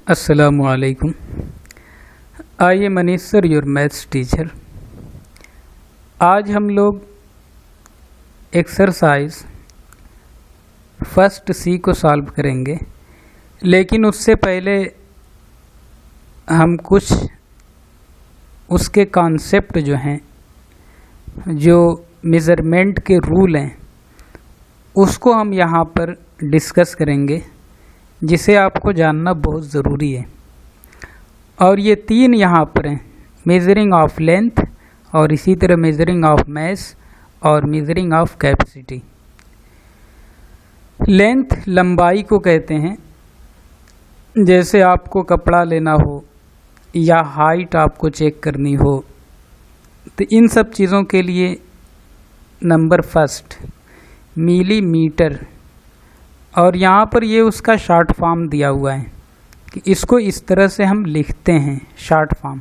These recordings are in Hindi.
Assalamualaikum. I am Manish sir, your maths teacher. आज हम लोग एक्सरसाइज फर्स्ट सी को सॉल्व करेंगे, लेकिन उससे पहले हम कुछ उसके कॉन्सेप्ट जो हैं, जो मेज़रमेंट के रूल हैं, उसको हम यहाँ पर डिस्कस करेंगे, जिसे आपको जानना बहुत ज़रूरी है। और ये तीन यहाँ पर हैं, मेजरिंग ऑफ लेंथ और इसी तरह मेजरिंग ऑफ मैस और मेजरिंग ऑफ कैपेसिटी। लेंथ लंबाई को कहते हैं। जैसे आपको कपड़ा लेना हो या हाइट आपको चेक करनी हो, तो इन सब चीज़ों के लिए नंबर फर्स्ट मिलीमीटर, और यहाँ पर ये उसका शॉर्ट फॉर्म दिया हुआ है कि इसको इस तरह से हम लिखते हैं। Short form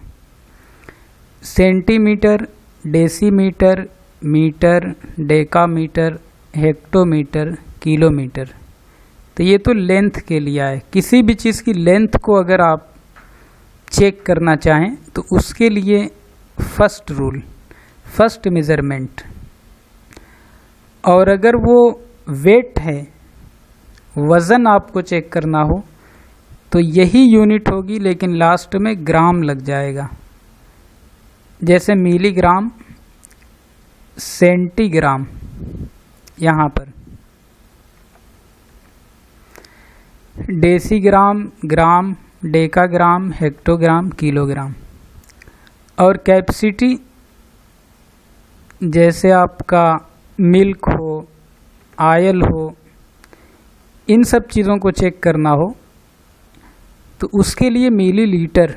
centimetre, decimetre, metre, decametre, hectometre, kilometre. तो ये तो लेंथ के लिए है। किसी भी चीज़ की लेंथ को अगर आप चेक करना चाहें तो उसके लिए फर्स्ट रूल, फर्स्ट मेज़रमेंट। और अगर वो वेट है, वज़न आपको चेक करना हो, तो यही यूनिट होगी, लेकिन लास्ट में ग्राम लग जाएगा। जैसे मिलीग्राम, सेंटीग्राम, यहाँ पर डेसीग्राम, ग्राम, डेकाग्राम, हेक्टोग्राम, किलोग्राम। और कैपेसिटी जैसे आपका मिल्क हो, ऑयल हो, इन सब चीज़ों को चेक करना हो तो उसके लिए मिलीलीटर,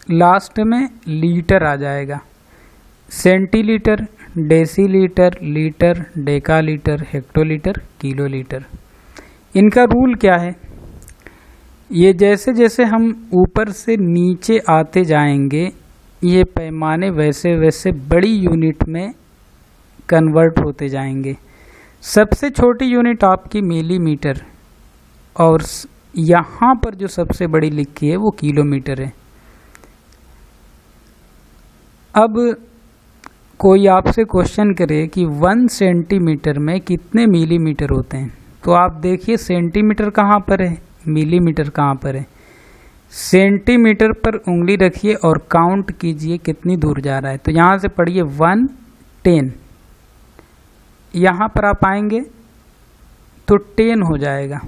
लास्ट में लीटर आ जाएगा। Centilitre, decilitre, litre, decalitre, hectolitre, kilolitre. इनका रूल क्या है? ये जैसे जैसे हम ऊपर से नीचे आते जाएंगे, ये पैमाने वैसे वैसे बड़ी यूनिट में कन्वर्ट होते जाएंगे। सबसे छोटी यूनिट आपकी मिलीमीटर, और यहाँ पर जो सबसे बड़ी लिखी है वो किलोमीटर है। अब कोई आपसे क्वेश्चन करे कि 1 सेंटीमीटर में कितने मिलीमीटर होते हैं, तो आप देखिए सेंटीमीटर कहाँ पर है, मिलीमीटर कहाँ पर है। सेंटीमीटर पर उंगली रखिए और काउंट कीजिए कितनी दूर जा रहा है। तो यहाँ से पढ़िए 1, 10, यहाँ पर आप आएंगे तो 10 हो जाएगा।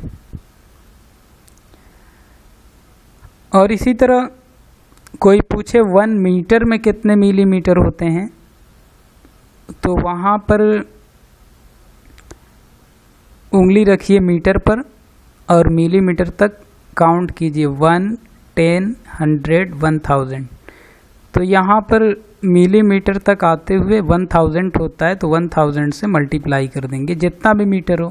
और इसी तरह कोई पूछे 1 मीटर में कितने मिलीमीटर होते हैं, तो वहाँ पर उंगली रखिए मीटर पर और मिलीमीटर तक काउंट कीजिए 1, 10, 100, 1000। तो यहाँ पर मिलीमीटर तक आते हुए 1000 होता है, तो 1000 से मल्टीप्लाई कर देंगे जितना भी मीटर हो।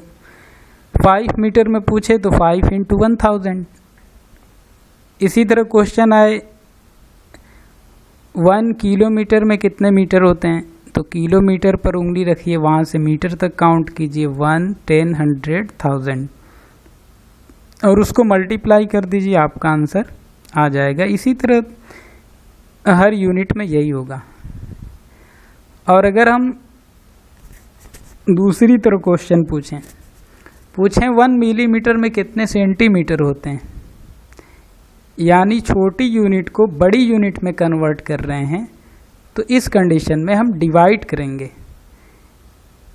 5 मीटर में पूछे तो 5 × 1000। इसी तरह क्वेश्चन आए 1 किलोमीटर में कितने मीटर होते हैं, तो किलोमीटर पर उंगली रखिए, वहाँ से मीटर तक काउंट कीजिए 1, 10, 100, 1000 और उसको मल्टीप्लाई कर दीजिए, आपका आंसर आ जाएगा। इसी तरह हर यूनिट में यही होगा। और अगर हम दूसरी तरह क्वेश्चन पूछें 1 मिलीमीटर में कितने सेंटीमीटर होते हैं, यानी छोटी यूनिट को बड़ी यूनिट में कन्वर्ट कर रहे हैं, तो इस कंडीशन में हम डिवाइड करेंगे।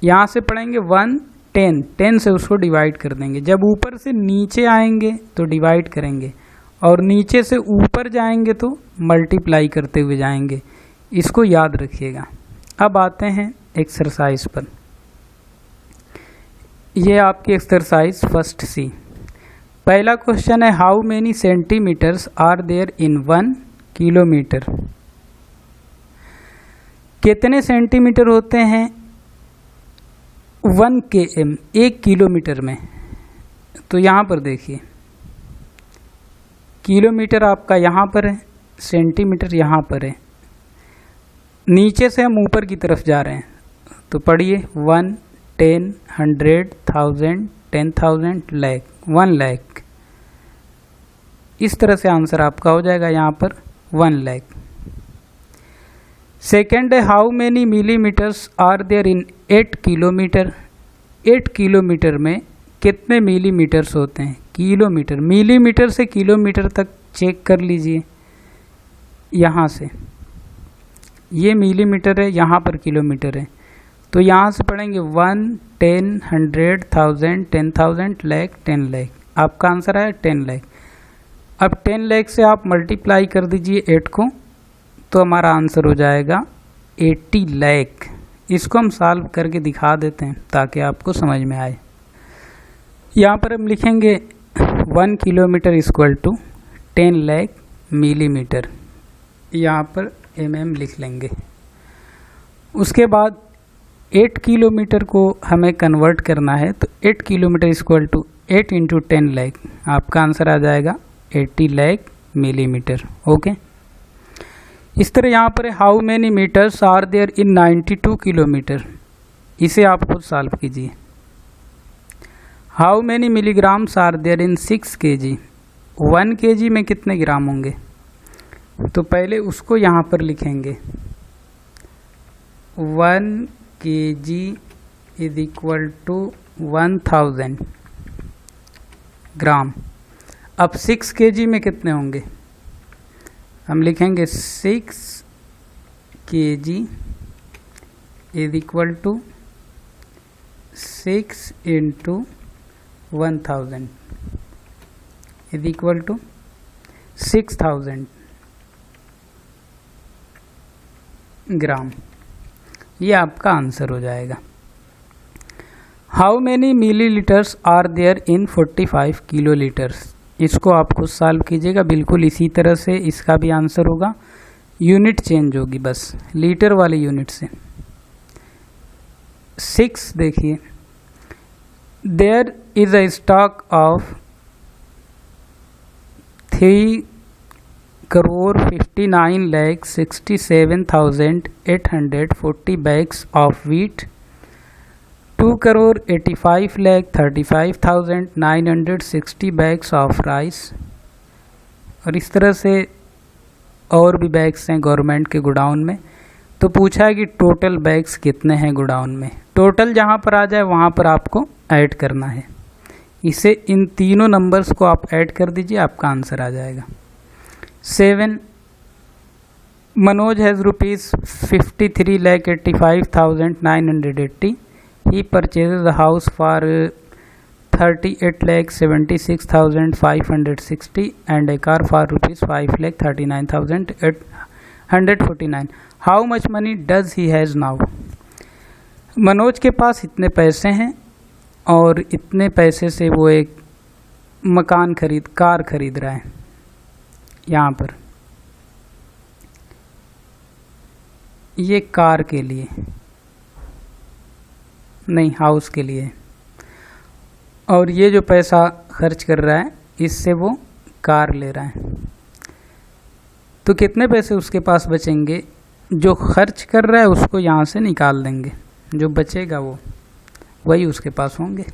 यहाँ से पढ़ेंगे 1, 10 से उसको डिवाइड कर देंगे। जब ऊपर से नीचे आएंगे तो डिवाइड करेंगे, और नीचे से ऊपर जाएंगे तो मल्टीप्लाई करते हुए जाएंगे। इसको याद रखिएगा। अब आते हैं एक्सरसाइज पर। ये आपकी एक्सरसाइज फर्स्ट सी। पहला क्वेश्चन है, how many centimetres are there in 1 kilometre. कितने सेंटीमीटर होते हैं 1 km, 1 किलोमीटर में? तो यहाँ पर देखिए, किलोमीटर आपका यहाँ पर है, सेंटीमीटर यहाँ पर है। नीचे से हम ऊपर की तरफ जा रहे हैं, तो पढ़िए 1, 10, 100, 1000, 10,000, लाख, 1 लाख। इस तरह से आंसर आपका हो जाएगा यहाँ पर 1 लाख। सेकेंड है how many millimetres are there in 8 kilometre. 8 kilometre में कितने मिलीमीटर्स होते हैं? किलोमीटर, मिलीमीटर से किलोमीटर तक चेक कर लीजिए। यहाँ से ये मिलीमीटर है, यहाँ पर किलोमीटर है, तो यहाँ से पढ़ेंगे 1, 10, 100, 1000, 10,000, लाख, 10 लाख। आपका आंसर है 10 लाख। अब 10 लाख से आप मल्टीप्लाई कर दीजिए 8 को, तो हमारा आंसर हो जाएगा 80 लाख। इसको हम सॉल्व करके दिखा देते हैं ताकि आपको समझ में आए। यहाँ पर हम लिखेंगे 1 kilometre equal to 10 lakh millimetre, यहाँ पर mm लिख लेंगे। उसके बाद 8 किलोमीटर को हमें कन्वर्ट करना है, तो 8 kilometre equal to 8 into 10 lakh, आपका आंसर आ जाएगा 80 लाख मिलीमीटर। ओके, इस तरह यहाँ पर how many metres are there in 92 kilometre, इसे आप खुद सॉल्व कीजिए। How many milligrams are there in 6 kg, 1 kg में कितने ग्राम होंगे? तो पहले उसको यहाँ पर लिखेंगे 1 kg इज इक्वल टू 1000 ग्राम। अब 6 kg में कितने होंगे? हम लिखेंगे 6 kg is equal to 6 into 1000 is equal to 6000 gram. ये आपका आंसर हो जाएगा। How many millilitres are there in 45 kilolitres, इसको आप खुद सॉल्व कीजिएगा। बिल्कुल इसी तरह से इसका भी आंसर होगा, यूनिट चेंज होगी बस लीटर वाले यूनिट से। 6 देखिए, there is a stock of 3,59,67,840 bags of wheat, 2,85,35,960 bags of rice, और इस तरह से और भी बैग्स हैं गवर्नमेंट के गोडाउन में। तो पूछा है कि टोटल बैग्स कितने हैं गोडाउन में। टोटल जहाँ पर आ जाए वहाँ पर आपको ऐड करना है। इसे इन तीनों नंबर्स को आप ऐड कर दीजिए, आपका आंसर आ जाएगा 7। Manoj has ₹53,85,980। He purchases the house for 38,76,560 and A car for ₹5,39,849। How much money does he has now. Manoj के पास इतने पैसे हैं और इतने पैसे से वो एक कार खरीद रहा है। यहाँ पर ये कार के लिए नहीं, हाउस के लिए, और ये जो पैसा खर्च कर रहा है इससे वो कार ले रहा है। तो कितने पैसे उसके पास बचेंगे? जो खर्च कर रहा है उसको यहाँ से निकाल देंगे, जो बचेगा वो वही उसके पास होंगे।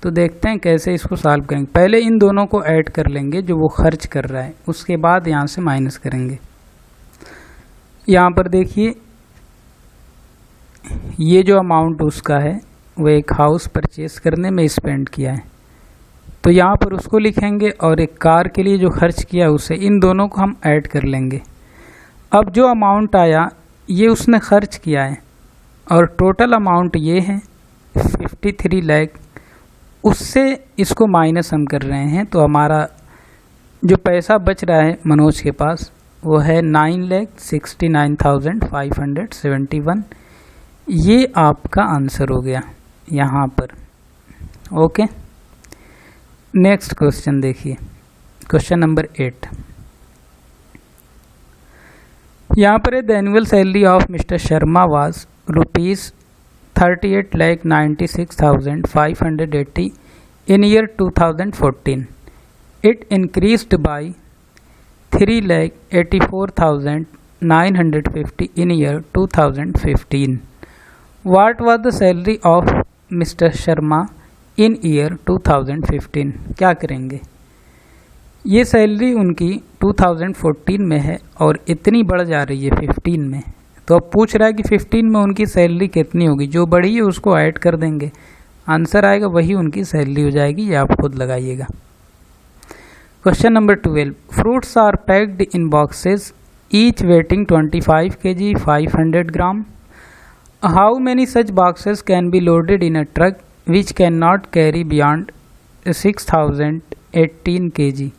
तो देखते हैं कैसे इसको सॉल्व करेंगे। पहले इन दोनों को ऐड कर लेंगे जो वो खर्च कर रहा है, उसके बाद यहाँ से माइनस करेंगे। यहाँ पर देखिए ये जो अमाउंट उसका है वो एक हाउस परचेस करने में स्पेंड किया है, तो यहाँ पर उसको लिखेंगे, और एक कार के लिए जो खर्च किया है उसे, इन दोनों को हम ऐड कर लेंगे। अब जो अमाउंट आया ये उसने खर्च किया है और टोटल अमाउंट ये है 53 लाख, उससे इसको माइनस हम कर रहे हैं। तो हमारा जो पैसा बच रहा है मनोज के पास वो है 9,69,571। ये आपका आंसर हो गया यहाँ पर। ओके, नेक्स्ट क्वेश्चन देखिए, क्वेश्चन नंबर 8। यहाँ पर the annual salary of mister Sharma was ₹38,96,580 in year 2014. It increased by 3,84,950 in year 2015. What was the salary of Mr. Sharma in year 2015? क्या करेंगे? ये सैलरी उनकी 2014 में है और इतनी बढ़ जा रही है 15 में। तो अब पूछ रहा है कि 15 में उनकी सैलरी कितनी होगी, जो बढ़ी है उसको ऐड कर देंगे, आंसर आएगा वही उनकी सैलरी हो जाएगी, ये आप खुद लगाइएगा। Question number 12, fruits are packed in boxes each weighing 25 kg 500 gram. How many such boxes can be loaded in a truck which cannot carry beyond 6018 kg।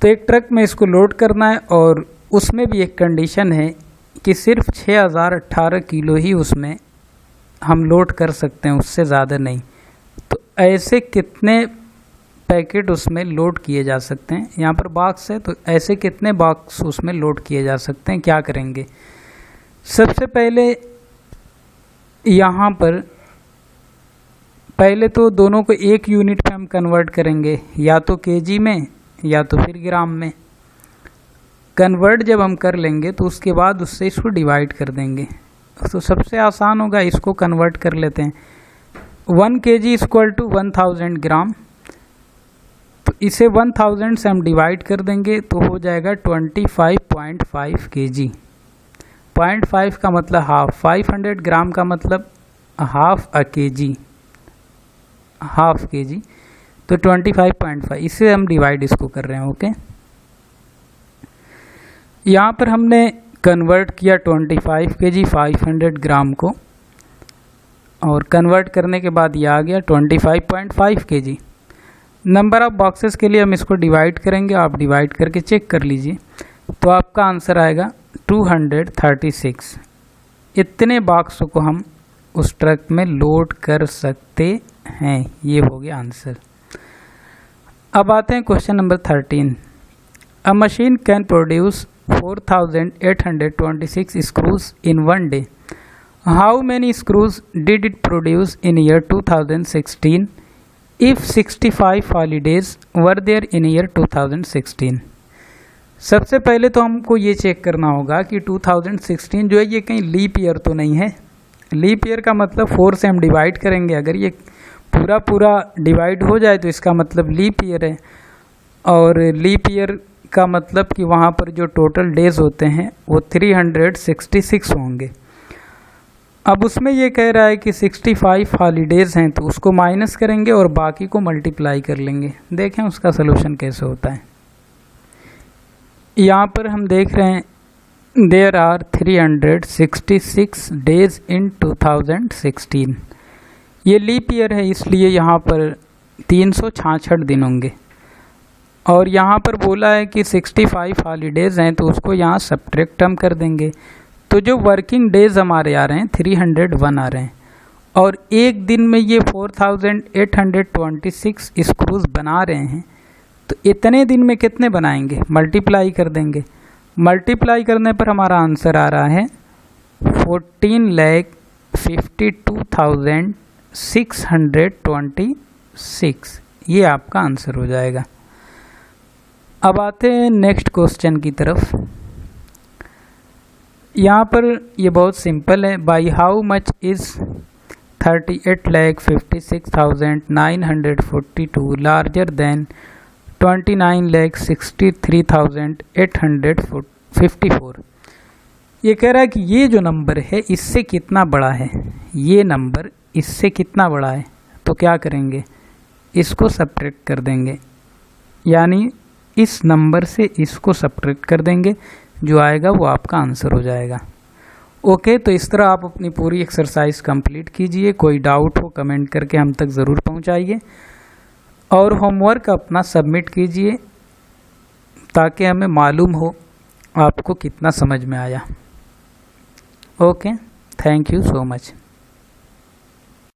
तो एक ट्रक में इसको लोड करना है और उसमें भी एक कंडीशन है कि सिर्फ 6018 किलो ही उसमें हम लोड कर सकते हैं, उससे ज़्यादा नहीं। तो ऐसे कितने पैकेट उसमें लोड किए जा सकते हैं, यहाँ पर बॉक्स है तो ऐसे कितने बॉक्स उसमें लोड किए जा सकते हैं, क्या करेंगे। सबसे पहले यहाँ पर पहले तो दोनों को एक यूनिट पे हम कन्वर्ट करेंगे, या तो केजी में या तो फिर ग्राम में। कन्वर्ट जब हम कर लेंगे तो उसके बाद उससे इसको डिवाइड कर देंगे। तो सबसे आसान होगा, इसको कन्वर्ट कर लेते हैं। 1 kg इक्वल टू 1000 ग्राम, तो इसे 1000 से हम डिवाइड कर देंगे तो हो जाएगा 25.5 kg। 0.5 का मतलब हाफ, 500 ग्राम का मतलब half a KG, half KG, तो 25.5, इससे हम डिवाइड इसको कर रहे हैं। ओके, यहाँ पर हमने कन्वर्ट किया 25 kg 500 ग्राम को, और कन्वर्ट करने के बाद ये आ गया 25.5 kg। नंबर ऑफ बॉक्सेस के लिए हम इसको डिवाइड करेंगे, आप डिवाइड करके चेक कर लीजिए, तो आपका आंसर आएगा 236। इतने बॉक्सों को हम उस ट्रक में लोड कर सकते हैं, ये हो गया आंसर। अब आते हैं question number 13। A machine can produce 4826 screws in 1 day. How many screws did it produce in year 2016 if 65 holidays were there in year 2016। सबसे पहले तो हमको ये चेक करना होगा कि 2016 जो है ये कहीं लीप ईयर तो नहीं है। लीप ईयर का मतलब 4 से हम डिवाइड करेंगे, अगर ये पूरा डिवाइड हो जाए तो इसका मतलब लीप ईयर है, और लीप ईयर का मतलब कि वहाँ पर जो टोटल डेज होते हैं वो 366 होंगे। अब उसमें ये कह रहा है कि 65 हॉलीडेज़ हैं, तो उसको माइनस करेंगे और बाकी को मल्टीप्लाई कर लेंगे। देखें उसका सलूशन कैसे होता है। यहाँ पर हम देख रहे हैं देयर आर 366 डेज इन 2016। ये लीप ईयर है इसलिए यहाँ पर 366 दिन होंगे, और यहाँ पर बोला है कि 65 हॉलीडेज़ हैं तो उसको यहाँ सब्ट्रैक्ट हम कर देंगे। तो जो वर्किंग डेज़ हमारे आ रहे हैं 301 आ रहे हैं, और एक दिन में ये 4826 स्क्रूज बना रहे हैं, तो इतने दिन में कितने बनाएंगे, मल्टीप्लाई कर देंगे। मल्टीप्लाई करने पर हमारा आंसर आ रहा है 14,52,626। ये आपका आंसर हो जाएगा। अब आते हैं नेक्स्ट क्वेश्चन की तरफ। यहाँ पर ये बहुत सिंपल है। By how much is 38,56,942 larger than 29,63,854। ये कह रहा है कि ये जो नंबर है इससे कितना बड़ा है, ये नंबर इससे कितना बड़ा है, तो क्या करेंगे, इसको सब्ट्रैक्ट कर देंगे, यानी इस नंबर से इसको सब्ट्रैक्ट कर देंगे, जो आएगा वो आपका आंसर हो जाएगा। ओके, तो इस तरह आप अपनी पूरी एक्सरसाइज कंप्लीट कीजिए। कोई डाउट हो कमेंट करके हम तक ज़रूर पहुंचाइए, और होमवर्क अपना सबमिट कीजिए ताकि हमें मालूम हो आपको कितना समझ में आया। Okay, thank you so much.